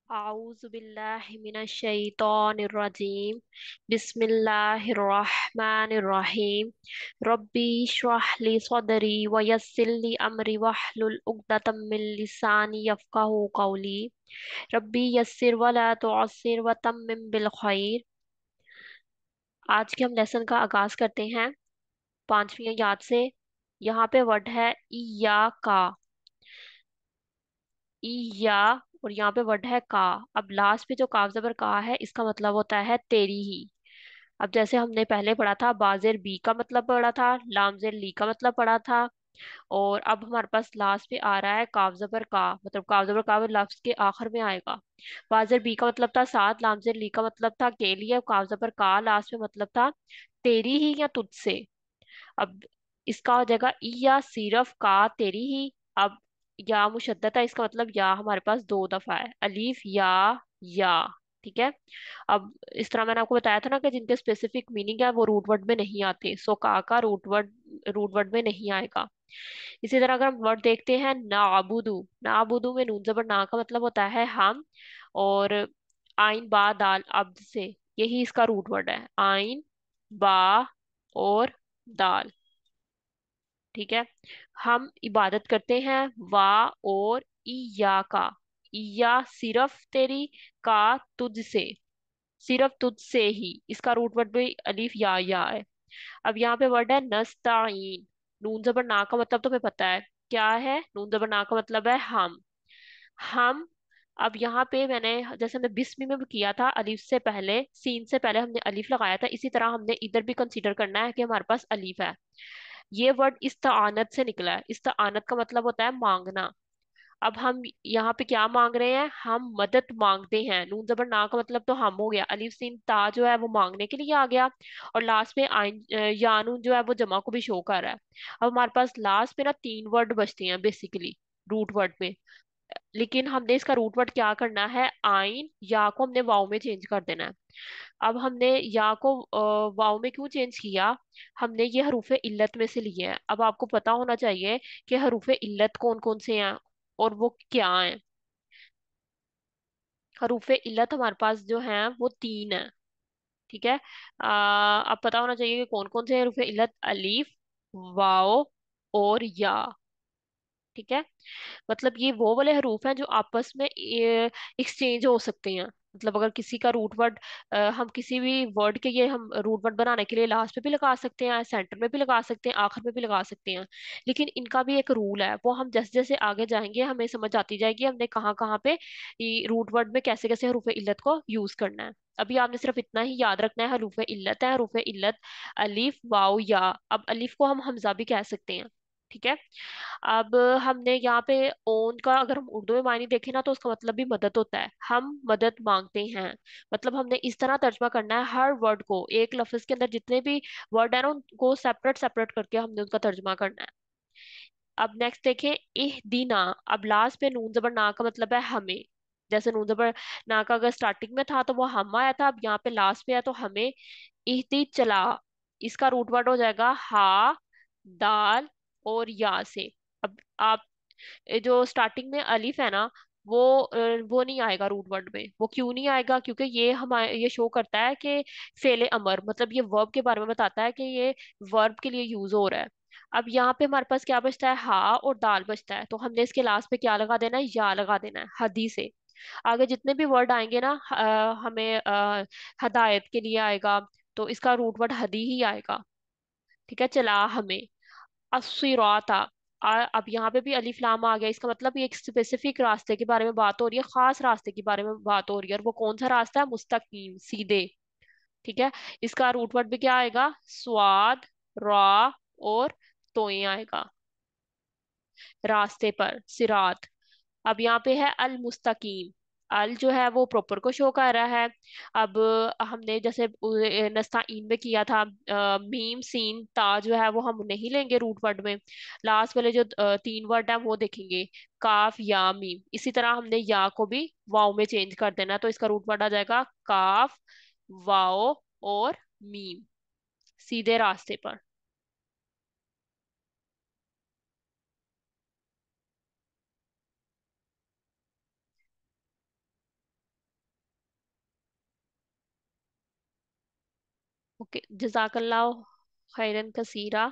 आऊज़ुबिल्लाहिमिनश्शैतानिर्रजीम बिस्मिल्लाहिर्रहमानिर्रहीम रब्बी इश्रह ली सदरी व यस्सिर ली अमरी वहलुल उक़दतम मिन लिसानी यफ़क़हू क़ौली रब्बी यस्सिर वला तुअस्सिर व तम्मिम बिल खैर। आज के हम लेसन का आगाज करते हैं पांचवी याद से। यहाँ पे वर्ड है इया का। या और यहाँ पे वर्ड है का। अब लास्ट पे जो काफ जबर का है इसका मतलब होता है तेरी ही। अब जैसे हमने पहले पढ़ा था बाजेर बी का मतलब पढ़ा था, लामजेर ली का मतलब पढ़ा था। और अब हमारे पास लास्ट पे आ रहा है काफ जबर का, मतलब काफ जबर का लफ्ज के आखिर में आएगा। बाजेर बी का मतलब था साथ, लामजेर ली का मतलब था के लिए, काफ जबर का लास्ट में मतलब था तेरी ही या तुझसे। अब इसका हो जाएगा ई या सिर्फ का तेरी ही। अब या मुशद्दद है, इसका मतलब या हमारे पास दो दफा है, अलीफ या। ठीक है। अब इस तरह मैंने आपको बताया था ना कि जिनके स्पेसिफिक मीनिंग है वो रूट वर्ड में नहीं आते, सो का रूट वर्ड में नहीं आएगा। इसी तरह अगर हम वर्ड देखते हैं नाबुदू, नाबुदू में नून जबर ना का मतलब होता है हम। और आइन बा दाल अब्द से, यही इसका रूट वर्ड है, आइन बा और दाल। ठीक है। हम इबादत करते हैं वाह और ईया का। ईया सिर्फ तेरी, का तुझसे, सिर्फ तुझसे ही, इसका रूट वर्ड भी अलीफ या है। अब यहाँ पे वर्ड है नस्ताइन। नून जबर ना का मतलब तुम्हें पता है क्या है, नून जबर ना का मतलब है हम। अब यहाँ पे मैंने जैसे हमने बिस्मी में भी किया था, अलीफ से पहले सीन से पहले हमने अलीफ लगाया था, इसी तरह हमने इधर भी कंसीडर करना है कि हमारे पास अलीफ है। ये वर्ड इस्ताअनत से निकला है, इस्ताअनत का मतलब होता है मांगना। अब हम यहाँ पे क्या मांग रहे हैं, हम मदद मांगते हैं। नून जबर ना का मतलब तो हम हो गया, अलिफ सीन ता जो है वो मांगने के लिए आ गया। और लास्ट में आइन यानून जो है वो जमा को भी शो कर रहा है। अब हमारे पास लास्ट में ना तीन वर्ड बचते हैं बेसिकली रूट वर्ड में। लेकिन हमने इसका रूट वर्ड क्या करना है, आइन या को हमने वाव में चेंज कर देना है। अब हमने या को वाव में क्यों चेंज किया, हमने ये हरूफे इल्लत में से लिए हैं। अब आपको पता होना चाहिए कि हरूफे इल्लत कौन कौन से हैं और वो क्या हैं। हरूफे इल्लत हमारे पास जो हैं वो तीन है। ठीक है। अब पता होना चाहिए कि कौन कौन से हरूफे इल्लत, अलीफ, वाओ और या। ठीक है। मतलब ये वो वाले हरूफ हैं जो आपस में एक्सचेंज हो सकते हैं। मतलब अगर किसी का रूट वर्ड, हम किसी भी वर्ड के ये हम रूट वर्ड बनाने के लिए लास्ट में भी लगा सकते हैं, सेंटर में भी लगा सकते हैं, आखिर में भी लगा सकते हैं। लेकिन इनका भी एक रूल है, वो हम जैसे जैसे आगे जाएंगे हमें समझ आती जाएगी हमने कहाँ कहाँ पे रूट वर्ड में कैसे कैसे हरूफ इल्लत को यूज करना है। अभी आपने सिर्फ इतना ही याद रखना है, हरूफ इल्लत है, हरूफ इल्लत अलीफ वाओ या। अब अलीफ को हम हमजा भी कह सकते हैं। ठीक है। अब हमने यहाँ पे ओन का अगर हम उर्दू में मायने देखें ना तो उसका मतलब भी मदद होता है, हम मदद मांगते हैं। मतलब हमने इस तरह तर्जमा करना है हर वर्ड को, एक लफ्ज के अंदर जितने भी वर्ड है ना उनको सेपरेट सेपरेट करके हमने उनका तर्जमा करना है। अब नेक्स्ट देखें इहदीना। अब लास्ट पे नून जबर ना का मतलब है हमें। जैसे नून जबर ना का अगर स्टार्टिंग में था तो वो हम आया था, अब यहाँ पे लास्ट पे है तो हमें इहदी चला। इसका रूट वर्ड हो जाएगा हा दाल और या से। अब आप ये जो स्टार्टिंग में अलिफ है ना वो नहीं आएगा रूट वर्ड में। वो क्यों नहीं आएगा, क्योंकि ये हमारे ये शो करता है कि फेले अमर, मतलब ये वर्ब के बारे में बताता है कि ये वर्ब के लिए यूज हो रहा है। अब यहाँ पे हमारे पास क्या बचता है, हा और दाल बचता है, तो हमने इसके लास्ट पे क्या लगा देना है, या लगा देना है, हदी से। आगे जितने भी वर्ड आएंगे ना हमें हदायत के लिए आएगा, तो इसका रूट वर्ड हदी ही आएगा। ठीक है। चला हमें अस्सिराता। अब यहाँ पे भी अलिफ लाम आ गया, इसका मतलब ये एक स्पेसिफिक रास्ते के बारे में बात हो रही है, खास रास्ते के बारे में बात हो रही है, और वो कौन सा रास्ता है, मुस्तकीम सीधे। ठीक है। इसका रूट वर्ड भी क्या आएगा, स्वाद रा और तोए आएगा, रास्ते पर सिरात। अब यहाँ पे है अल मुस्तकीम। अल जो है वो प्रॉपर को शो कर रहा है। अब हमने जैसे नस्ताइन में किया था, मीम सीन ता जो है वो हम नहीं लेंगे रूट वर्ड में, लास्ट वाले जो तीन वर्ड है वो देखेंगे, काफ या मीम। इसी तरह हमने या को भी वाओ में चेंज कर देना, तो इसका रूट वर्ड आ जाएगा काफ वाओ और मीम, सीधे रास्ते पर। ओके, जजाकल्लाह खैरन कसीरा।